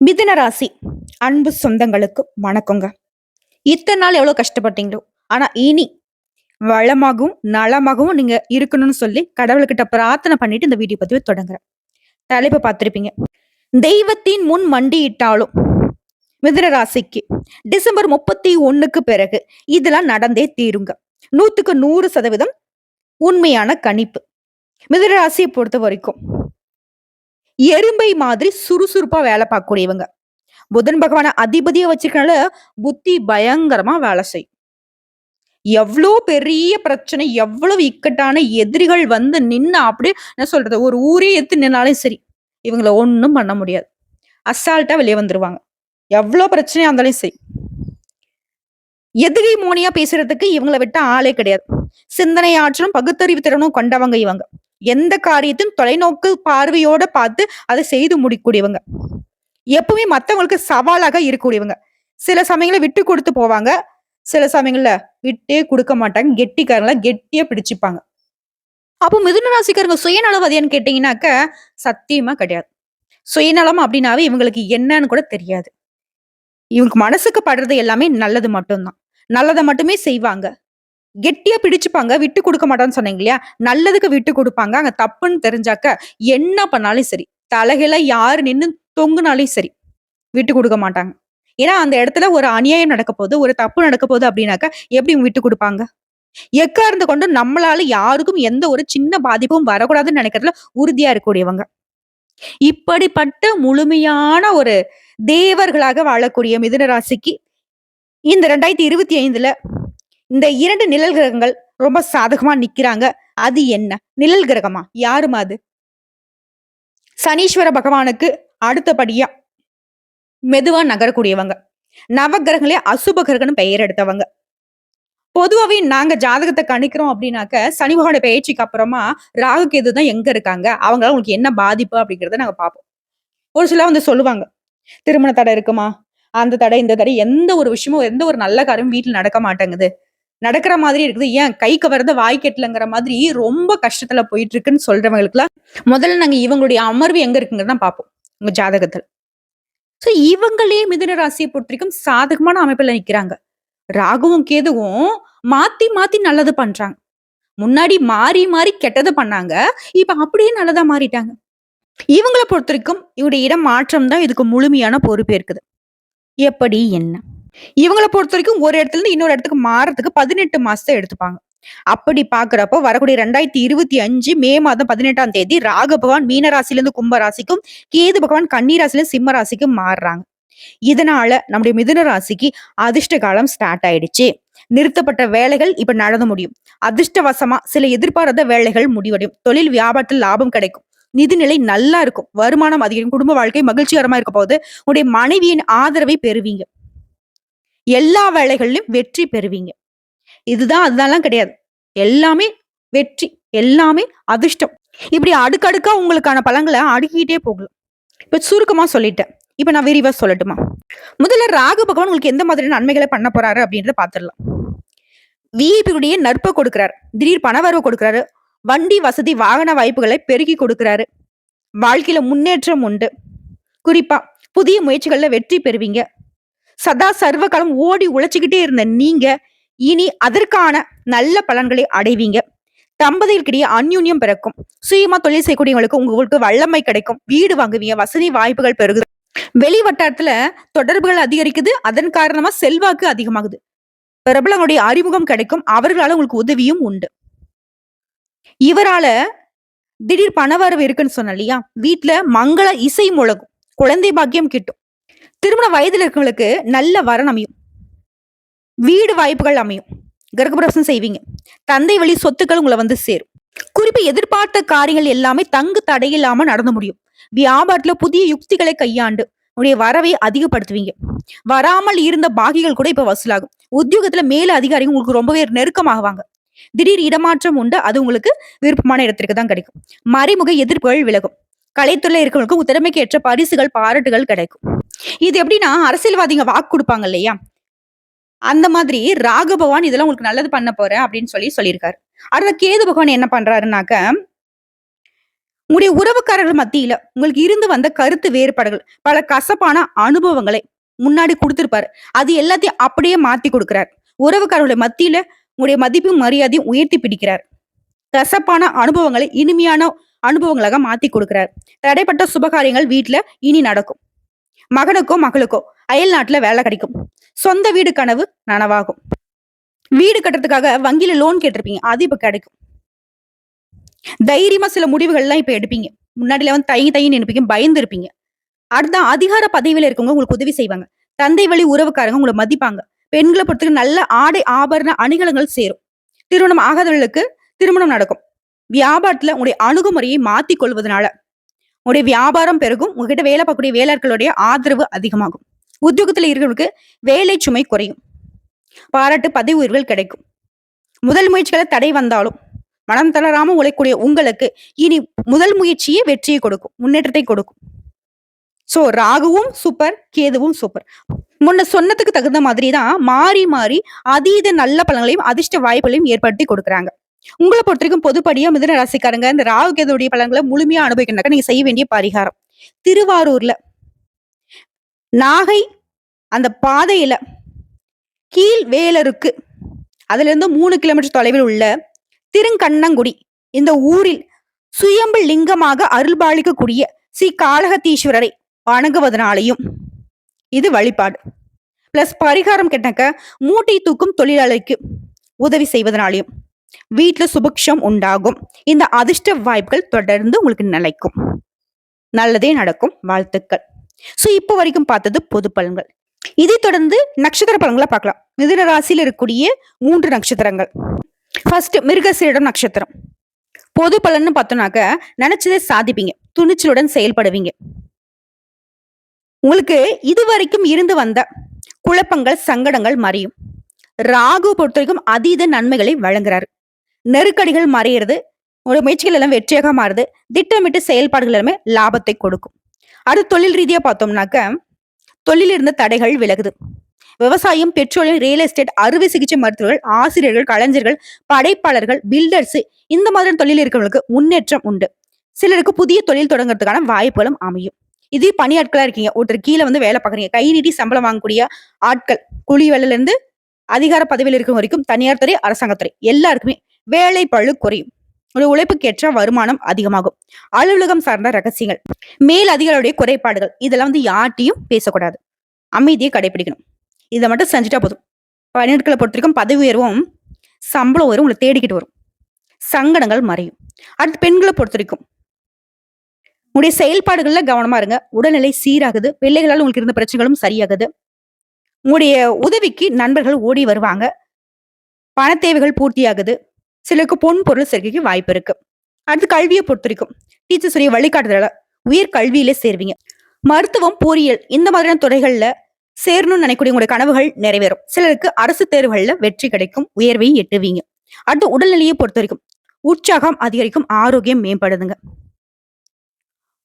மிதுன ராசி அன்பு சொந்தங்களுக்கு வணக்கங்க. இத்தனை நாள் எவ்வளவு கஷ்டப்பட்டீங்களோ, ஆனா இனி வளமாகவும் நலமாகவும் நீங்க இருக்கணும்னு சொல்லி கடவுள்கிட்ட பிரார்த்தனை பண்ணிட்டு இந்த வீடியோ பதிவை தொடங்குறேன். தலைப்பு பார்த்திருப்பீங்க. தெய்வத்தின் முன் மண்டியிட்டாலும் மிதுன ராசிக்கு டிசம்பர் 31க்கு பிறகு இதெல்லாம் நடந்தே தீருங்க. 100% உண்மையான கணிப்பு. மிதுன ராசியை பொறுத்த வரைக்கும் எறும்பை மாதிரி சுறுசுறுப்பா வேலை பார்க்கக்கூடியவங்க. புதன் பகவான அதிபதியா வச்சிருக்கனால புத்தி பயங்கரமா வேலை செய்யும். எவ்வளோ பெரிய பிரச்சனை, எவ்வளவு இக்கட்டான எதிரிகள் வந்து நின்னு அப்படியே என்ன சொல்றது, ஒரு ஊரே எத்து நின்னாலும் சரி, இவங்கள ஒண்ணும் பண்ண முடியாது. அசால்ட்டா வெளியே வந்துருவாங்க. எவ்வளோ பிரச்சனையா இருந்தாலும் சரி. எதிரி மோனியா பேசுறதுக்கு இவங்கள விட்ட ஆளே கிடையாது. சிந்தனை ஆற்றலும் பகுத்தறிவு திறனும் கொண்டவங்க இவங்க. எந்த காரியத்தையும் தொலைநோக்கு பார்வையோட பார்த்து அதை செய்து முடிக்கூடியவங்க. எப்பவுமே மத்தவங்களுக்கு சவாலாக இருக்கக்கூடியவங்க. சில சமயங்கள விட்டு கொடுத்து போவாங்க. சில சமயங்கள்ல விட்டே கொடுக்க மாட்டாங்க. கெட்டிக்காரங்கள கெட்டியா பிடிச்சுப்பாங்க. அப்போ மிதுன ராசிக்காரங்க சுயநலவாதியான்னு கேட்டீங்கன்னாக்க சத்தியமா கிடையாது. சுயநலம் அப்படின்னாவே இவங்களுக்கு என்னன்னு கூட தெரியாது. இவங்க மனசுக்கு படுறது எல்லாமே நல்லது மட்டும்தான். நல்லதை மட்டுமே செய்வாங்க. கெட்டியா பிடிச்சுப்பாங்க. விட்டு கொடுக்க மாட்டான்னு சொன்னீங்க இல்லையா? நல்லதுக்கு விட்டு கொடுப்பாங்க. அங்க தப்புன்னு தெரிஞ்சாக்க என்ன பண்ணாலும் சரி. தலைகீழ யாரு நின்னு தொங்குனாலும் சரி. விட்டு கொடுக்க மாட்டாங்க. ஏன்னா அந்த இடத்துல ஒரு அநியாயம் நடக்க போகுது, ஒரு தப்பு நடக்க போகுது அப்படின்னாக்க எப்படி விட்டு கொடுப்பாங்க? எக்காரணத்தை கொண்டு நம்மளால யாருக்கும் எந்த ஒரு சின்ன பாதிப்பும் வரக்கூடாதுன்னு நினைக்கிறதுல உறுதியா இருக்கக்கூடியவங்க. இப்படிப்பட்ட முழுமையான ஒரு தேவர்களாக வாழக்கூடிய மிதுன ராசிக்கு இந்த 2025ல இந்த 2 நிழல் கிரகங்கள் ரொம்ப சாதகமா நிக்கிறாங்க. அது என்ன? நிழல் கிரகமா? யாருமா அது? சனீஸ்வர பகவானுக்கு அடுத்தபடியா மெதுவா நகரக்கூடியவங்க. நவகிரகங்களே அசுப கிரகம்னு பெயர் எடுத்தவங்க. பொதுவாவே நாங்க ஜாதகத்தை கணிக்கிறோம் அப்படின்னாக்க, சனி பகவானுடைய பெயர்ச்சிக்கு அப்புறமா ராகு கேது தான் எங்க இருக்காங்க? அவங்களால உங்களுக்கு என்ன பாதிப்பு அப்படிங்கிறத நாங்க பார்ப்போம். ஒரு சிலர் வந்து சொல்லுவாங்க. திருமண தடை இருக்குமா? அந்த தடை, இந்த தடை எந்த ஒரு விஷயமும், எந்த ஒரு நல்ல காரியமும் வீட்ல நடக்க மாட்டேங்குது. நடக்கிற மாதிரி இருக்குது. ஏன் கைக்கு வரது வாய்க்கு எட்டலங்கிற மாதிரி ரொம்ப கஷ்டத்துல போயிட்டு இருக்குன்னு சொல்றவங்களுக்குலாம் முதல்ல நாங்க இவங்களுடைய அமர்வு எங்க இருக்குங்கிறத பார்ப்போம். உங்க ஜாதகத்துல. சோ இவங்களே மிதுன ராசியை பொறுத்தவரைக்கும் சாதகமான அமைப்புல நிக்கிறாங்க. ராகுவும் கேதுவும் மாத்தி மாத்தி நல்லது பண்றாங்க. முன்னாடி மாறி மாறி கெட்டது பண்ணாங்க. இப்ப அப்படியே நல்லதா மாறிட்டாங்க. இவங்கள பொறுத்தவரைக்கும் இவருடைய இடம் மாற்றம் தான் இதுக்கு முழுமையான பொறுப்பு இருக்குது. எப்படி என்ன? இவங்கள பொறுத்தவரைக்கும் ஒரு இடத்துல இருந்து இன்னொரு இடத்துக்கு மாறதுக்கு 18 மாசத்தை எடுத்துப்பாங்க. அப்படி பாக்குறப்போ வரக்கூடிய 2025 மே மாதம் 18ஆம் தேதி ராகு பகவான் மீன ராசியிலிருந்து கும்ப ராசிக்கும், கேது பகவான் கன்னி ராசியிலிருந்து சிம்ம ராசிக்கும் மாறுறாங்க. இதனால நம்முடைய மிதுன ராசிக்கு அதிர்ஷ்ட காலம் ஸ்டார்ட் ஆயிடுச்சு. நிறுத்தப்பட்ட வேலைகள் இப்ப நடந்து முடியும். அதிர்ஷ்டவசமா சில எதிர்பாராத வேலைகள் முடிவடையும். தொழில் வியாபாரத்தில் லாபம் கிடைக்கும். நிதிநிலை நல்லா இருக்கும். வருமானம் அதிகம். குடும்ப வாழ்க்கை மகிழ்ச்சிகரமா இருக்க போது உங்களுடைய மனைவியின் ஆதரவை பெறுவீங்க. எல்லா வேலைகளிலும் வெற்றி பெறுவீங்க. இதுதான் அதெல்லாம் கிடையாது. எல்லாமே வெற்றி. எல்லாமே அதிர்ஷ்டம். இப்படி அடுக்கடுக்கா உங்களுக்கான பலன்களை அடுக்கிட்டே போகலாம். இப்ப சுருக்கமா சொல்லிட்டேன். இப்ப நான் விரிவா சொல்லட்டுமா? முதல்ல ராகு பகவான் உங்களுக்கு எந்த மாதிரியான நன்மைகளை பண்ண போறாரு அப்படின்றத பாத்துடலாம். விஐபியுடைய நற்ப கொடுக்கிறாரு. திடீர் பணவரவு கொடுக்கிறாரு. வண்டி வசதி வாகன வாய்ப்புகளை பெருக்கி கொடுக்கிறாரு. வாழ்க்கையில முன்னேற்றம் உண்டு. குறிப்பா புதிய முயற்சிகள்ல வெற்றி பெறுவீங்க. சதா சர்வ காலம் ஓடி உழைச்சுக்கிட்டே இருந்த நீங்க இனி அதற்கான நல்ல பலன்களை அடைவீங்க. தம்பதிகளுக்கிடையே அந்யுன்யம் பிறக்கும். சுயமா தொழில் செய்யக்கூடியவங்களுக்கு உங்களுக்கு வல்லமை கிடைக்கும். வீடு வாங்குவீங்க. வசதி வாய்ப்புகள் பெருகுது. வெளி வட்டாரத்துல தொடர்புகள் அதிகரிக்குது. அதன் காரணமா செல்வாக்கு அதிகமாகுது. பிரபலங்களுடைய அறிமுகம் கிடைக்கும். அவர்களால உங்களுக்கு உதவியும் உண்டு. இவரால திடீர் பணவரவு இருக்குன்னு சொன்ன இல்லையா? வீட்டுல மங்கள இசை முழங்கும். குழந்தை பாக்கியம் கிட்டும். திருமண வயதுல இருக்கவங்களுக்கு நல்ல வரன் அமையும். வீடு வாய்ப்புகள் அமையும். கிரகப்பிரவேசம் செய்வீங்க. தந்தை வழி சொத்துக்கள் உங்களை வந்து சேரும். குறிப்பா எதிர்பார்த்த காரியங்கள் எல்லாமே தங்கு தடையில்லாம நடந்து முடியும். வியாபாரத்துல புதிய யுக்திகளை கையாண்டு உடைய வரவை அதிகப்படுத்துவீங்க. வராமல் இருந்த பாகிகள் கூட இப்ப வசூலாகும். உத்தியோகத்துல மேல அதிகாரிகள் உங்களுக்கு ரொம்பவே நெருக்கமாகுவாங்க. திடீர் இடமாற்றம் உண்டு. அது உங்களுக்கு விருப்பமான இடத்திற்கு தான் கிடைக்கும். மறைமுக எதிர்ப்புகள் விலகும். கலைத்துறையில இருக்கிறவங்களுக்கு உங்க திறமைக்கு ஏற்ற பரிசுகள் பாராட்டுகள் கிடைக்கும். இது எப்படின்னா அரசியல்வாதிங்க வாக்கு கொடுப்பாங்க இல்லையா? அந்த மாதிரி ராகு பகவான் இதெல்லாம் உங்களுக்கு நல்லது பண்ண போறேன் அப்படின்னு சொல்லியிருக்காரு. அடுத்த கேது பகவான் என்ன பண்றாருனாக்க, உங்களுடைய உறவுக்காரர்கள் மத்தியில உங்களுக்கு இருந்து வந்த கருத்து வேறுபாடுகள், பல கசப்பான அனுபவங்களை முன்னாடி குடுத்திருப்பாரு. அது எல்லாத்தையும் அப்படியே மாத்தி குடுக்குறார். உறவுக்காரர்களுடைய மத்தியில உங்களுடைய மதிப்பும், மரியாதையும் உயர்த்தி பிடிக்கிறார். கசப்பான அனுபவங்களை இனிமையான அனுபவங்களாக மாத்தி குடுக்குறார். தடைப்பட்ட சுபகாரியங்கள் வீட்ல இனி நடக்கும். மகனுக்கோ, மகளுக்கோ அயல் நாட்டுல வேலை கிடைக்கும். சொந்த வீடு கனவு நனவாகும். வீடு கட்டுறதுக்காக வங்கியில லோன் கேட்டிருப்பீங்க. அது இப்ப கிடைக்கும். தைரியமா சில முடிவுகள்லாம் இப்ப எடுப்பீங்க. முன்னாடில வந்து தயங்கி தயங்கி நினைப்பீங்க, பயந்து இருப்பீங்க. அடுத்த அதிகார பதவியில இருக்கவங்க உங்களுக்கு உதவி செய்வாங்க. தந்தை வழி உறவுக்காரங்க உங்களை மதிப்பாங்க. பெண்களை பொறுத்தவரைக்கும் நல்ல ஆடை ஆபரண அணிகலன்கள் சேரும். திருமணம் ஆகாதவர்களுக்கு திருமணம் நடக்கும். வியாபாரத்துல உங்களுடைய அணுகுமுறையை மாத்திக் கொள்வதனால உங்களுடைய வியாபாரம் பெருகும். உங்ககிட்ட வேலை பார்க்கக்கூடிய வேலையாட்களுடைய ஆதரவு அதிகமாகும். உத்தியோகத்துல இருக்கிறவங்களுக்கு வேலை சுமை குறையும். பாராட்டு பதவி உயர்வுகள் கிடைக்கும். முதல் முயற்சிகளை தடை வந்தாலும் மனம் தளராம உழைக்கூடிய உங்களுக்கு இனி முதல் முயற்சியே வெற்றியை கொடுக்கும், முன்னேற்றத்தை கொடுக்கும். சோ ராகுவும் சூப்பர், கேதுவும் சூப்பர். முன்ன சொன்னதுக்கு தகுந்த மாதிரி தான் மாறி மாறி அதீத நல்ல பலன்களையும் அதிர்ஷ்ட வாய்ப்புகளையும் ஏற்படுத்தி கொடுக்குறாங்க. உங்களை பொறுத்த வரைக்கும் பொதுப்படியா மிதுன ராசிக்காரங்க இந்த ராகு கேதுடைய பலன்களை முழுமையா அனுபவிக்கணும்னாக்க நீங்க செய்ய வேண்டிய பரிகாரம், திருவாரூர்ல நாகை அந்த பாதையில கீழ் வேலருக்கு அதுல இருந்து 3 கிலோமீட்டர் தொலைவில் உள்ள திருங்கண்ணங்குடி இந்த ஊரில் சுயம்பு லிங்கமாக அருள்பாலிக்கக்கூடிய ஸ்ரீ காளகத்தீஸ்வரரை வணங்குவதனாலையும் இது வழிபாடு. பிளஸ் பரிகாரம் கேட்டாக்க மூட்டை தூக்கும் தொழிலாளருக்கு உதவி செய்வதனாலையும் வீட்டுல சுபிக்ஷம் உண்டாகும். இந்த அதிர்ஷ்ட வாய்ப்புகள் தொடர்ந்து உங்களுக்கு நிலைக்கும். நல்லதே நடக்கும். வாழ்த்துக்கள். சோ இப்போ வரைக்கும் பார்த்தது பொது பலன்கள். இதை தொடர்ந்து நட்சத்திர பலன்களை பார்க்கலாம். மிதுன ராசியில் இருக்கக்கூடிய 3 நட்சத்திரங்கள். ஃபர்ஸ்ட் மிருகசீரிடம் நட்சத்திரம். பொது பலன்னு பார்த்தோம்னாக்க நினைச்சதே சாதிப்பீங்க, துணிச்சலுடன் செயல்படுவீங்க. உங்களுக்கு இதுவரைக்கும் இருந்து வந்த குழப்பங்கள், சங்கடங்கள் மறையும். ராகு பொறுத்த வரைக்கும் அதீத நன்மைகளை வழங்குறாரு. நெருக்கடிகள் மறையிறது, உங்களோட முயற்சிகள் எல்லாம் வெற்றியாக மாறுது. திட்டமிட்டு செயல்பாடுகள் எல்லாமே லாபத்தை கொடுக்கும். அடுத்து தொழில் ரீதியா பார்த்தோம்னாக்க தொழில் இருந்த தடைகள் விலகுது. விவசாயம், பெட்ரோலியம், ரியல் எஸ்டேட், அறுவை சிகிச்சை மருத்துவர்கள், ஆசிரியர்கள், கலைஞர்கள், படைப்பாளர்கள், பில்டர்ஸ் இந்த மாதிரி தொழில் இருக்கிறவங்களுக்கு முன்னேற்றம் உண்டு. சிலருக்கு புதிய தொழில் தொடங்குறதுக்கான வாய்ப்புகளும் அமையும். இதே பணியாட்களா இருக்கீங்க, ஒருத்தர் கீழே வந்து வேலை பார்க்குறீங்க, கை நீட்டி சம்பளம் வாங்கக்கூடிய ஆட்கள், கூலி வேலையில இருந்து அதிகார பதவியில் இருக்கும் வரைக்கும் தனியார் துறை, அரசாங்கத்துறை எல்லாருக்குமே வேலை பழு குறையும். ஒரு உழைப்புக்கேற்ற வருமானம் அதிகமாகும். அலுவலகம் சார்ந்த ரகசியங்கள், மேல் அதிகாரிகளுடைய குறைபாடுகள் இதெல்லாம் வந்து யார்ட்டையும் பேசக்கூடாது. அமைதியை கடைபிடிக்கணும். இதை மட்டும் செஞ்சுட்டா போதும். பணியாட்களை பொறுத்த வரைக்கும் பதவி உயர்வும் சம்பளம் உயர்வும் உங்களை தேடிக்கிட்டு வரும். சங்கடங்கள் மறையும். அடுத்து பெண்களை பொறுத்த வரைக்கும் உங்களுடைய செயல்பாடுகள்ல கவனமா இருங்க. உடல்நிலை சீராகுது. பிள்ளைகளால் உங்களுக்கு இருந்த பிரச்சனைகளும் சரியாகுது. உங்களுடைய உதவிக்கு நண்பர்கள் ஓடி வருவாங்க. பண தேவைகள் பூர்த்தியாகுது. சிலருக்கு பொன் பொருள் சேர்க்கைக்கு வாய்ப்பு இருக்கு. அடுத்து கல்வியை பொறுத்த வரைக்கும் டீச்சர்ஸ் உடைய வழிகாட்டுதல உயர் கல்வியிலே சேருவீங்க. மருத்துவம், பொறியியல் இந்த மாதிரியான துறைகள்ல சேரணும்னு நினைக்கக்கூடிய உங்களுடைய கனவுகள் நிறைவேறும். சிலருக்கு அரசு தேர்வுகள்ல வெற்றி கிடைக்கும், உயர்வையும் எட்டுவீங்க. அடுத்து உடல்நிலையை பொறுத்த வரைக்கும் உற்சாகம் அதிகரிக்கும், ஆரோக்கியம் மேம்படுதுங்க.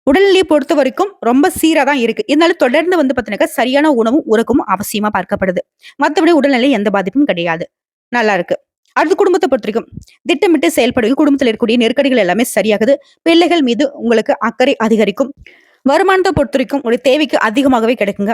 உடல்நிலையை பொறுத்த வரைக்கும் ரொம்ப சீரா தான் இருக்கு. இருந்தாலும் தொடர்ந்து வந்து பாத்தீங்கன்னா சரியான உணவும் உறக்கமும் அவசியமா பார்க்கப்படுது. மற்றபடி உடல்நிலை எந்த பாதிப்பும் கிடையாது, நல்லா இருக்கு. அடுத்து குடும்பத்தை பொறுத்த வரைக்கும் திட்டமிட்டு செயல்படுவீங்க. குடும்பத்தில் இருக்கக்கூடிய நெருக்கடிகள் எல்லாமே சரியாகுது. பிள்ளைகள் மீது உங்களுக்கு அக்கறை அதிகரிக்கும். வருமானத்தை பொறுத்த வரைக்கும் உங்களுடைய தேவைக்கு அதிகமாகவே கிடைக்குங்க.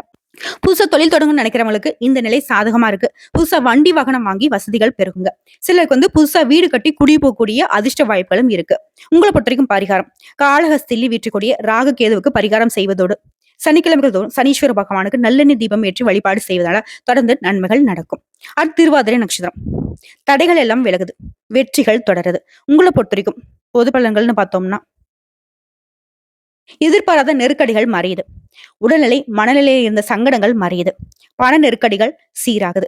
புதுசா தொழில் தொடங்கணும்னு நினைக்கிறவங்களுக்கு இந்த நிலை சாதகமா இருக்கு. புதுசா வண்டி வாகனம் வாங்கி வசதிகள் பெருகுங்க. சிலருக்கு வந்து புதுசா வீடு கட்டி குடி போகக்கூடிய அதிர்ஷ்ட வாய்ப்புகளும் இருக்கு. உங்களை பொறுத்த வரைக்கும் பரிகாரம், காளஹஸ்தியில் வீற்றக்கூடிய ராகு கேதுவுக்கு பரிகாரம் செய்வதோடு சனிக்கிழமைகள் தோறும் சனீஸ்வர பகவானுக்கு நல்லெண்ணெய் தீபம் ஏற்றி வழிபாடு செய்வதால தொடர்ந்து நன்மைகள் நடக்கும். அடுத்து திருவாதிரை நட்சத்திரம். தடைகள் எல்லாம் விலகுது, வெற்றிகள் தொடருது. உங்களை பொறுத்த வரைக்கும் பொது பலன்கள்னு பார்த்தோம்னா எதிர்பாராத நெருக்கடிகள் மறையுது. உடல்நிலை, மனநிலையில் இருந்த சங்கடங்கள் மறையுது. பண நெருக்கடிகள் சீராகுது.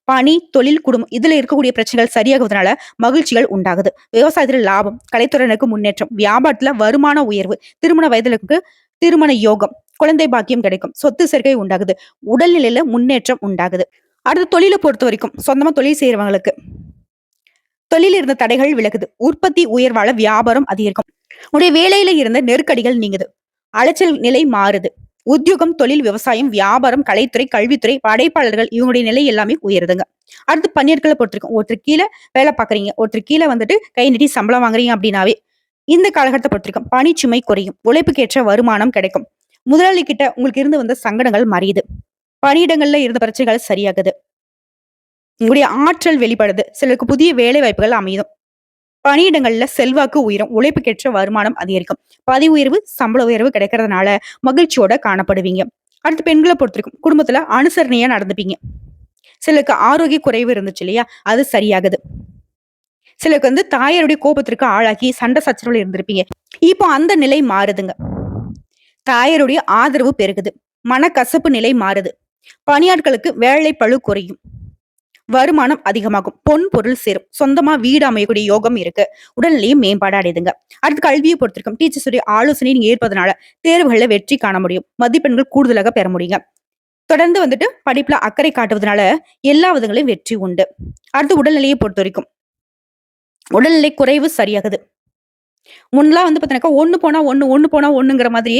பணி, தொழில், குடும்பம் இதுல இருக்கக்கூடிய பிரச்சனைகள் சரியாகுவதனால மகிழ்ச்சிகள் உண்டாகுது. விவசாயத்துல லாபம், கலைத்துறையினருக்கு முன்னேற்றம், வியாபாரத்துல வருமான உயர்வு, திருமண வயதிலுக்கு திருமண யோகம், குழந்தை பாக்கியம் கிடைக்கும், சொத்து சேர்க்கை உண்டாகுது, உடல்நிலையில முன்னேற்றம் உண்டாகுது. அடுத்து தொழிலை பொறுத்த வரைக்கும் சொந்தமா தொழில் செய்யறவங்களுக்கு தொழில் இருந்த தடைகள் விலகுது. உற்பத்தி உயர்வால வியாபாரம் அதிகரிக்கும். உடைய வேலையில இருந்த நெருக்கடிகள் நீங்குது. அலைச்சல் நிலை மாறுது. உத்தியோகம், தொழில், விவசாயம், வியாபாரம், கலைத்துறை, கல்வித்துறை, படைப்பாளர்கள் இவங்களுடைய நிலை எல்லாமே உயருதுங்க. அடுத்து பணியாட்களை பொறுத்திருக்கும். ஒருத்தர் கீழே வேலை பாக்குறீங்க, ஒருத்தர் கீழே வந்துட்டு கை நீட்டி சம்பளம் வாங்குறீங்க அப்படின்னாவே இந்த காலகட்டத்தை பொறுத்திருக்கும் பணிச்சுமை குறையும், உழைப்புக்கேற்ற வருமானம் கிடைக்கும். முதலாளி கிட்ட உங்களுக்கு இருந்து வந்த சங்கடங்கள் மறையுது. பணியிடங்கள்ல இருந்த பிரச்சனைகள் சரியாகுது. உங்களுடைய ஆற்றல் வெளிப்படுது. சிலருக்கு புதிய வேலை வாய்ப்புகள் அமையும். பணியிடங்கள்ல செல்வாக்கு உயரும், உழைப்புக்கேற்ற வருமானம் அதிகரிக்கும். பதவி உயர்வு, சம்பள உயர்வு கிடைக்கிறதுனால மகிழ்ச்சியோட காணப்படுவீங்க. அடுத்து பெண்களை பொறுத்திருக்கும் குடும்பத்துல அனுசரணையா நடந்துப்பீங்க. சிலருக்கு ஆரோக்கிய குறைவு இருந்துச்சு இல்லையா, அது சரியாகுது. சிலருக்கு தாயாருடைய கோபத்திற்கு ஆளாக்கி சண்டை சச்சரவுல இருந்திருப்பீங்க. இப்போ அந்த நிலை மாறுதுங்க. தாயாருடைய ஆதரவு பெருகுது. மனக்கசப்பு நிலை மாறுது. பணியாட்களுக்கு வேலை பளு குறையும். வருமானம் அதிகமாகும். பொன் பொருள் சேரும். சொந்தமா வீடு அமையக்கூடிய யோகம் இருக்கு. உடல்நிலையும் மேம்பாடு அடையுதுங்க. அடுத்து கல்வியை பொறுத்திருக்கும் டீச்சர்ஸுடைய ஆலோசனை நீங்க ஏற்பதனால தேர்வுகள்ல வெற்றி காண முடியும். மதிப்பெண்கள் கூடுதலாக பெற முடியுங்க. தொடர்ந்து படிப்புல அக்கறை காட்டுவதனால எல்லா விதங்களையும் வெற்றி உண்டு. அடுத்து உடல்நிலையை பொறுத்த வரைக்கும் உடல்நிலை குறைவு சரியாகுது. முன்னெல்லாம் பாத்தீங்கன்னாக்கா ஒண்ணு போனா ஒண்ணு, ஒண்ணு போனா ஒண்ணுங்கிற மாதிரி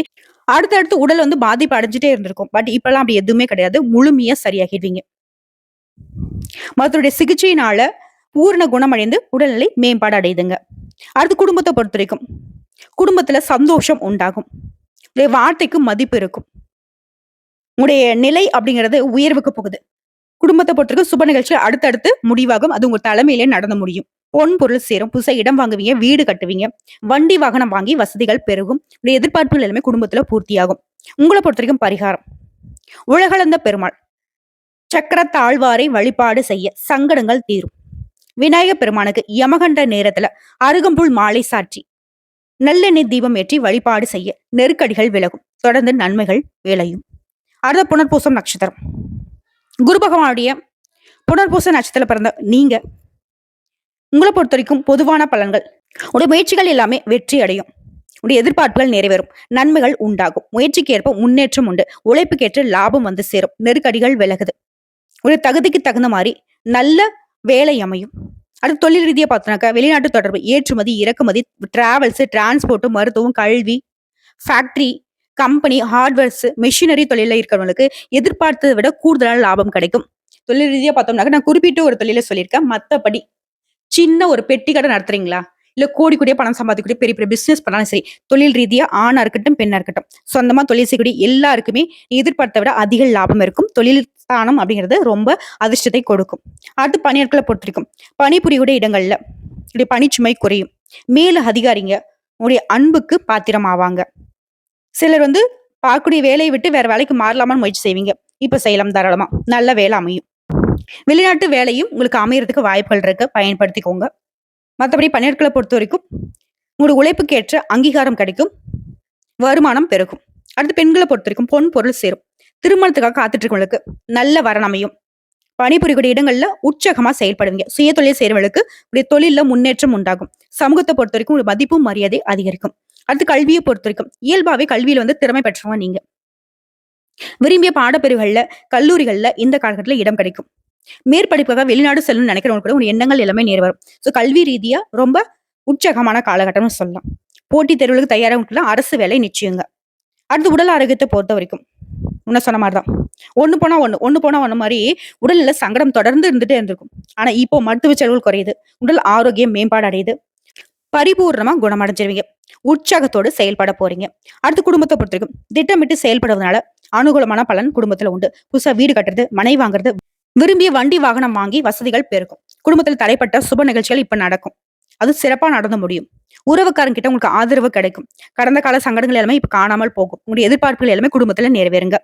அடுத்தடுத்து உடல் பாதிப்பு அடைஞ்சிட்டே இருந்திருக்கும். பட் இப்பெல்லாம் அப்படி எதுவுமே கிடையாது. முழுமையா சரியாகிடுவீங்க. மருத்துவருடைய சிகிச்சையினால பூரண குணமடைந்து உடல்நிலை மேம்பாடு அடையுதுங்க. அடுத்து குடும்பத்தை பொறுத்த வரைக்கும் குடும்பத்துல சந்தோஷம் உண்டாகும். வார்த்தைக்கு மதிப்பு இருக்கும். உங்களுடைய நிலை அப்படிங்கிறது உயர்வுக்கு போகுது. குடும்பத்தை பொறுத்தவரைக்கும் சுப நிகழ்ச்சி அடுத்தடுத்து முடிவாகும். அது உங்க தலைமையிலே நடந்து முடியும். பொன் பொருள் சேரும். புதுசா இடம் வாங்குவீங்க, வீடு கட்டுவீங்க, வண்டி வாகனம் வாங்கி வசதிகள் பெருகும். எதிர்பார்ப்புகள் எல்லாமே குடும்பத்துல பூர்த்தியாகும். உங்களை பொறுத்த வரைக்கும் பரிகாரம் உலகளந்த பெருமாள் சக்கர தாழ்வாரை வழிபாடு செய்ய சங்கடங்கள் தீரும். விநாயகர் பெருமானுக்கு யமகண்ட நேரத்துல அருகம்புல் மாலை சாற்றி நல்லெண்ணெய் தீபம் ஏற்றி வழிபாடு செய்ய நெருக்கடிகள் விலகும். தொடர்ந்து நன்மைகள் விளையும். அடுத்த புனர்பூசம் நட்சத்திரம். குரு பகவானுடைய புனர்பூச நட்சத்திரத்துல பிறந்த நீங்க உங்களை பொறுத்த வரைக்கும் பொதுவான பலன்கள் உடைய முயற்சிகள் எல்லாமே வெற்றி அடையும். உடைய எதிர்பார்ப்புகள் நிறைவேறும். நன்மைகள் உண்டாகும். முயற்சிக்கு ஏற்ப முன்னேற்றம் உண்டு. உழைப்புக்கேற்ற லாபம் சேரும். நெருக்கடிகள் விலகுது. உடைய தகுதிக்கு தகுந்த மாதிரி நல்ல வேலை அமையும். அடுத்து தொழில் ரீதியா பார்த்தோம்னாக்கா வெளிநாட்டு தொடர்பு, ஏற்றுமதி, இறக்குமதி, டிராவல்ஸ், டிரான்ஸ்போர்ட், மருத்துவம், கல்வி, ஃபேக்டரி, கம்பெனி, ஹார்ட்வேர்ஸ், மெஷினரி தொழில இருக்கிறவங்களுக்கு எதிர்பார்த்ததை விட கூடுதலான லாபம் கிடைக்கும். தொழில் ரீதியா பார்த்தோம்னாக்க நான் குறிப்பிட்டு ஒரு தொழில சொல்லியிருக்கேன். மத்தபடி சின்ன ஒரு பெட்டி கடை நடத்துறீங்களா, இல்ல கோடி கோடியா பணம் சம்பாதிக்கக்கூடிய பெரிய பெரிய பிசினஸ் பண்ணாலும் சரி, தொழில் ரீதியா ஆணா இருக்கட்டும் பெண்ணா இருக்கட்டும், சொந்தமா தொழில் செய்யக்கூடிய எல்லாருக்குமே எதிர்பார்த்த விட அதிக லாபம் இருக்கும். தொழில் ஸ்தானம் அப்படிங்கிறது ரொம்ப அதிர்ஷ்டத்தை கொடுக்கும். அடுத்து பணியாட்களை பொறுத்திருக்கும் பணிபுரியக்கூடிய இடங்கள்ல இப்படி பணிச்சுமை குறையும். மேல அதிகாரிங்க உங்களுடைய அன்புக்கு பாத்திரம் ஆவாங்க. சிலர் பார்க்கக்கூடிய வேலையை விட்டு வேற வேலைக்கு மாறலாமான்னு முயற்சி செய்வீங்க. இப்ப செய்யலாம், தாராளமா நல்ல வேலை அமையும். வெளிநாட்டு வேலையும் உங்களுக்கு அமையறதுக்கு வாய்ப்புகள் இருக்கு, பயன்படுத்திக்கோங்க. மற்றபடி பணியாட்களை பொறுத்த வரைக்கும் உங்களோட உழைப்புக்கு ஏற்ற அங்கீகாரம் கிடைக்கும். வருமானம் பெருகும். அடுத்து பெண்களை பொறுத்த வரைக்கும் பொன் பொருள் சேரும். திருமணத்துக்காக காத்துட்டு இருக்கவங்களுக்கு நல்ல வரன் அமையும். பணிபுரியக்கூடிய இடங்கள்ல உற்சாகமா செயல்படுவீங்க. சுய தொழில் செய்யறவங்களுக்கு உடைய தொழில முன்னேற்றம் உண்டாகும். சமூகத்தை பொறுத்த வரைக்கும் ஒரு மதிப்பும் மரியாதை அதிகரிக்கும். அடுத்து கல்வியை பொறுத்த வரைக்கும் இயல்பாவே கல்வியில திறமை பெற்றவங்க நீங்க. விரும்பிய பாடப்பிரிவுகள்ல கல்லூரிகள்ல இந்த காலகட்டத்துல இடம் கிடைக்கும். மேற்படிப்புக்காக வெளிநாடு செல்லணும்னு நினைக்கிறவங்க கூட ஒரு எண்ணங்கள் எல்லாமே நேர்வரும். ஸோ கல்வி ரீதியா ரொம்ப உற்சாகமான காலகட்டம்னு சொல்லலாம். போட்டித் தேர்வுகளுக்கு தயாராக அரசு வேலை நிச்சயங்க. அடுத்து உடல் ஆரோக்கியத்தை பொறுத்த வரைக்கும் முன்ன சொன்ன மாதிரிதான் ஒண்ணு போனா ஒண்ணு மாதிரி உடல்நிலை சங்கடம் தொடர்ந்து இருந்துட்டே இருந்திருக்கும். ஆனா இப்போ மருத்துவ செலவுகள் குறையுது. உடல் ஆரோக்கியம் மேம்பாடு அடையுது. பரிபூர்ணமா குணமடைஞ்சிருவீங்க. உற்சாகத்தோடு செயல்பட போறீங்க. அடுத்து குடும்பத்தை பொறுத்த வரைக்கும் திட்டமிட்டு செயல்படுவதனால அனுகூலமான பலன் குடும்பத்துல உண்டு. புதுசா வீடு கட்டுறது, மனை வாங்குறது, விரும்பிய வண்டி வாகனம் வாங்கி வசதிகள் பெருக்கும். குடும்பத்தில் தடைப்பட்ட சுப நிகழ்ச்சிகள் இப்ப நடக்கும். அது சிறப்பா நடந்து முடியும். உறவுக்காரங்க கிட்ட உங்களுக்கு ஆதரவு கிடைக்கும். கடந்த கால சங்கடங்கள் எல்லாமே இப்ப காணாமல் போகும். உங்களுடைய எதிர்பார்ப்புகள் எல்லாமே குடும்பத்துல நிறைவேறுங்க.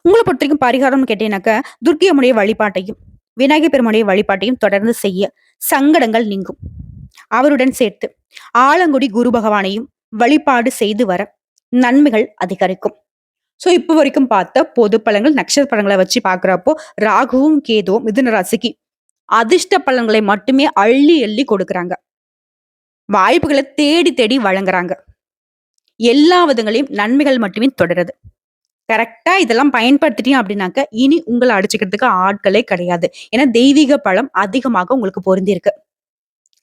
உங்களை பொறுத்த வரைக்கும் பரிகாரம்னு கேட்டீங்கன்னாக்க துர்க்கியமுடைய வழிபாட்டையும் விநாயகர் பெருமானுடைய வழிபாட்டையும் தொடர்ந்து செய்ய சங்கடங்கள் நீங்கும். அவருடன் சேர்த்து ஆலங்குடி குரு பகவானையும் வழிபாடு செய்து வர நன்மைகள் அதிகரிக்கும். சோ இப்ப வரைக்கும் பார்த்த பொது பலன்கள் நட்சத்திர பலன்களை வச்சு பாக்குறப்போ ராகுவும் கேதுவும் மிதுன ராசிக்கு அதிர்ஷ்ட பலன்களை மட்டுமே அள்ளி அள்ளி கொடுக்குறாங்க. வாய்ப்புகளை தேடி தேடி வழங்குறாங்க. எல்லா விதங்களையும் நன்மைகள் மட்டுமே தொடருது. கரெக்டா இதெல்லாம் பயன்படுத்திட்டீங்க அப்படின்னாக்க இனி உங்களை அடிச்சுக்கிறதுக்கு ஆட்களே கிடையாது. ஏன்னா தெய்வீக பலம் அதிகமாக உங்களுக்கு பொருந்தி இருக்கு.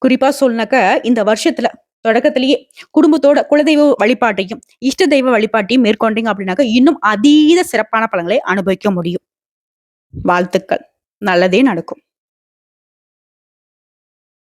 குறிப்பா சொல்லனாக்க இந்த வருஷத்துல தொடக்கத்திலேயே குடும்பத்தோட குலதெய்வ வழிபாட்டையும் இஷ்ட தெய்வ வழிபாட்டையும் மேற்கொண்டீங்க அப்படின்னாக்க இன்னும் அதீத சிறப்பான பலன்களை அனுபவிக்க முடியும். வாழ்த்துக்கள். நல்லதே நடக்கும்.